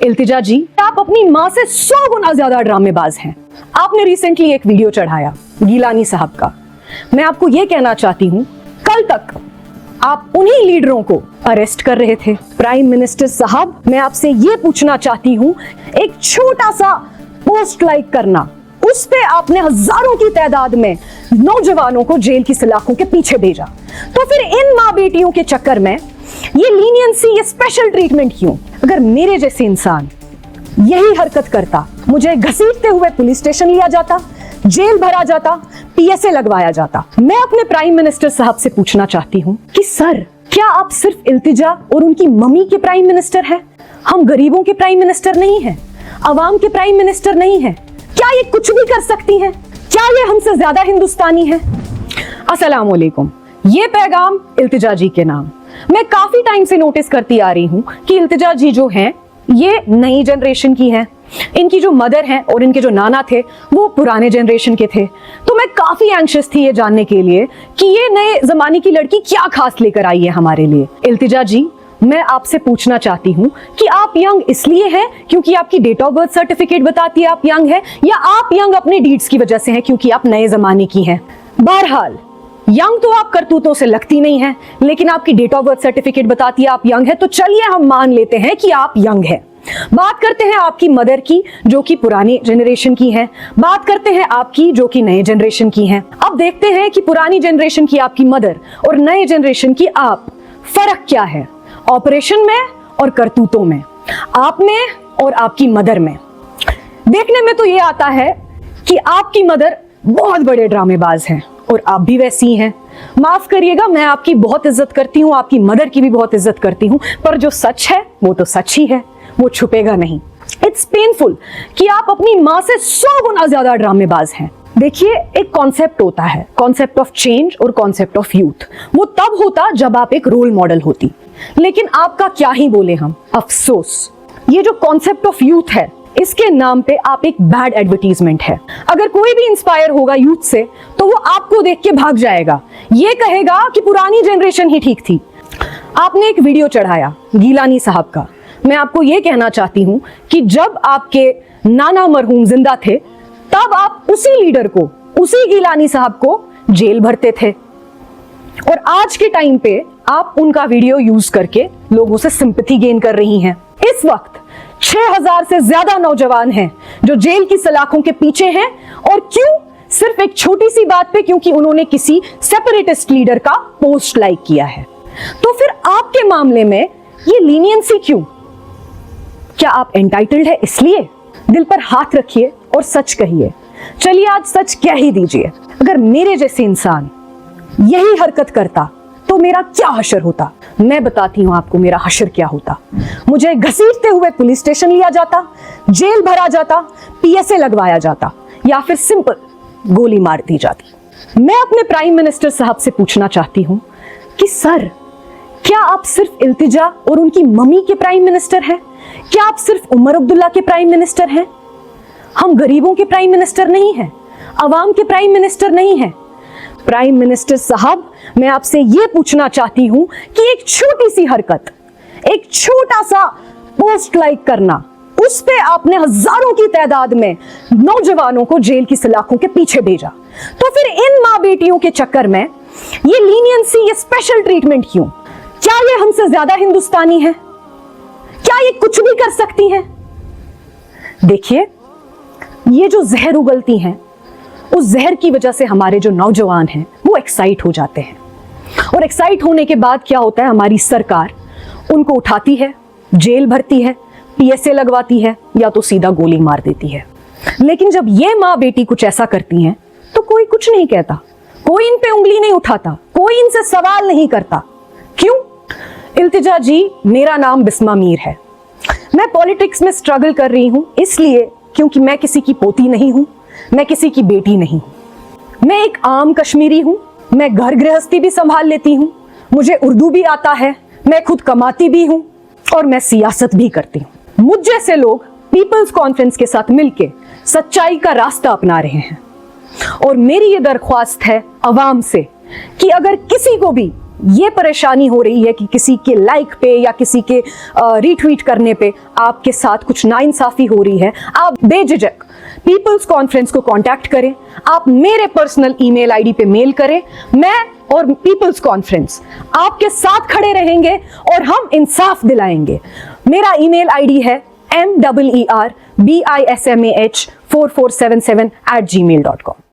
इल्तिजा जी, आप अपनी माँ से 100 गुना ज्यादा ड्रामेबाज हैं। आपने रिसेंटली एक वीडियो चढ़ाया गिलानी साहब का। मैं आपको यह कहना चाहती हूँ, कल तक आप उन्हीं लीडरों को अरेस्ट कर रहे थे। प्राइम मिनिस्टर साहब, मैं आपसे ये पूछना चाहती हूँ, एक छोटा सा पोस्ट लाइक करना, उस पे आपने हजारों की तादाद में नौजवानों को जेल की सलाखों के पीछे भेजा। तो फिर इन माँ बेटियों के चक्कर में ये लीनियंसी, ये स्पेशल ट्रीटमेंट क्यों? अगर मेरे जैसे इंसान यही हरकत करता, मुझे घसीटते हुए पुलिस स्टेशन लिया जाता, जेल भरा जाता, पीएसए लगवाया जाता। मैं अपने प्राइम मिनिस्टर साहब से पूछना चाहती हूँ कि सर, क्या आप सिर्फ इल्तिजा और उनकी मम्मी के प्राइम मिनिस्टर हैं? हम गरीबों के प्राइम मिनिस्टर नहीं हैं, अवाम के प्राइम मिनिस्टर नहीं हैं। क्या ये कुछ भी कर सकती हैं? क्या ये हमसे ज्यादा हिंदुस्तानी है? अस्सलाम वालेकुम। ये पैगाम इल्तिजा जी के नाम। मैं काफी टाइम से नोटिस करती आ रही हूँ कि इल्तिजा जी जो हैं, ये नई जनरेशन की हैं। इनकी जो मदर हैं और इनके जो नाना थे वो पुराने जनरेशन के थे। तो मैं काफी एंशियस थी ये जानने के लिए कि ये नए जमाने की लड़की क्या खास लेकर आई है हमारे लिए। इल्तिजा जी, मैं आपसे पूछना चाहती हूँ कि आप यंग इसलिए हैं क्योंकि आपकी डेट ऑफ बर्थ सर्टिफिकेट बताती है आप यंग हैं, या आप यंग अपने डीड्स की वजह से हैं क्योंकि आप नए जमाने की हैं? बहरहाल, यंग तो आप करतूतों से लगती नहीं है, लेकिन आपकी डेट ऑफ बर्थ सर्टिफिकेट बताती है आप यंग है, तो चलिए हम मान लेते हैं कि आप यंग हैं। बात करते हैं आपकी मदर की, जो कि पुरानी जनरेशन की हैं। बात करते हैं आपकी, जो कि नए जनरेशन की हैं। अब देखते हैं कि पुरानी जनरेशन की आपकी मदर और नए जनरेशन की आप, फर्क क्या है ऑपरेशन में और करतूतों में, आप में और आपकी मदर में? देखने में तो ये आता है कि आपकी मदर बहुत बड़े ड्रामेबाज हैं और आप भी वैसी हैं। माफ करिएगा, मैं आपकी बहुत इज्जत करती हूँ, आपकी मदर की भी बहुत इज्जत करती हूँ, पर जो सच है वो तो सच ही है, वो छुपेगा नहीं। इट्स पेनफुल कि आप अपनी माँ से 100 गुना ज्यादा ड्रामेबाज हैं। देखिए, एक कॉन्सेप्ट होता है, कॉन्सेप्ट ऑफ चेंज और कॉन्सेप्ट ऑफ यूथ। वो तब होता जब आप एक रोल मॉडल होती, लेकिन आपका क्या ही बोले हम, अफसोस। ये जो कॉन्सेप्ट ऑफ यूथ है, इसके नाम पे आप एक बैड एडवर्टीजमेंट है। अगर कोई भी इंस्पायर होगा यूथ से, तो वो आपको देख के भाग जाएगा, ये कहेगा कि पुरानी जनरेशन ही ठीक थी। आपने एक वीडियो चढ़ाया गिलानी साहब का। मैं आपको ये कहना चाहती हूँ कि जब आपके नाना मरहूम जिंदा थे, तब आप उसी लीडर को, उसी गिलानी साहब को जेल भरते थे, और आज के टाइम पे आप उनका वीडियो यूज करके लोगों से सिंपैथी गेन कर रही हैं। इस वक्त 6000 से ज्यादा नौजवान हैं जो जेल की सलाखों के पीछे हैं। और क्यों? सिर्फ एक छोटी सी बात पे, क्योंकि उन्होंने किसी सेपरेटिस्ट लीडर का पोस्ट लाइक किया है। तो फिर आपके मामले में ये लीनियंसी क्यों? क्या आप एंटाइटल्ड है इसलिए? दिल पर हाथ रखिए और सच कहिए। चलिए आज सच कह ही दीजिए। अगर मेरे जैसे इंसान यही हरकत करता तो मेरा क्या हशर होता? मैं बताती हूं आपको मेरा हशर क्या होता। मुझे घसीटते हुए पुलिस स्टेशन लिया जाता, जेल भरा जाता, पीएसए लगवाया जाता, या फिर सिंपल गोली मार दी जाती। मैं अपने प्राइम मिनिस्टर साहब से पूछना चाहती हूं कि सर, क्या आप सिर्फ इल्तिजा और उनकी मम्मी के प्राइम मिनिस्टर हैं? क्या आप सिर्फ उमर अब्दुल्ला के प्राइम मिनिस्टर हैं? हम गरीबों के प्राइम मिनिस्टर नहीं हैं, अवाम के प्राइम मिनिस्टर नहीं हैं। प्राइम मिनिस्टर साहब, मैं आपसे यह पूछना चाहती हूं कि एक छोटी सी हरकत, एक छोटा सा पोस्ट लाइक करना, उस पे आपने हजारों की तादाद में नौजवानों को जेल की सलाखों के पीछे भेजा। तो फिर इन माँ बेटियों के चक्कर में ये लीनियंसी, ये स्पेशल ट्रीटमेंट क्यों? क्या ये हमसे ज्यादा हिंदुस्तानी है? क्या ये कुछ भी कर सकती हैं? देखिए, ये जो जहर उगलती हैं, उस जहर की वजह से हमारे जो नौजवान हैं वो एक्साइट हो जाते हैं, और एक्साइट होने के बाद क्या होता है, हमारी सरकार उनको उठाती है, जेल भरती है, पीएसए लगवाती है, या तो सीधा गोली मार देती है। लेकिन जब ये माँ बेटी कुछ ऐसा करती हैं तो कोई कुछ नहीं कहता, कोई इन पे उंगली नहीं उठाता, कोई इनसे सवाल नहीं करता। क्यों? इल्तिजा जी, मेरा नाम बिस्मा मीर है। मैं पॉलिटिक्स में स्ट्रगल कर रही हूं इसलिए क्योंकि मैं किसी की पोती नहीं हूं, मैं किसी की बेटी नहीं हूं। मैं एक आम कश्मीरी हूं। मैं घर गृहस्थी भी संभाल लेती हूं, मुझे उर्दू भी आता है, मैं खुद कमाती भी हूं, और मैं सियासत भी करती हूं। मुझ जैसे लोग पीपल्स कॉन्फ्रेंस के साथ मिलके सच्चाई का रास्ता अपना रहे हैं, और मेरी ये दरख्वास्त है अवाम से कि अगर किसी को भी ये परेशानी हो रही है कि किसी के लाइक पे या किसी के रीट्वीट करने पे आपके साथ कुछ नाइंसाफी हो रही है, आप बेझिझक पीपल्स कॉन्फ्रेंस को कांटेक्ट करें, आप मेरे पर्सनल ईमेल आईडी पे मेल करें। मैं और पीपल्स कॉन्फ्रेंस आपके साथ खड़े रहेंगे और हम इंसाफ दिलाएंगे। मेरा ईमेल आईडी है meerbismah4477@gmail.com।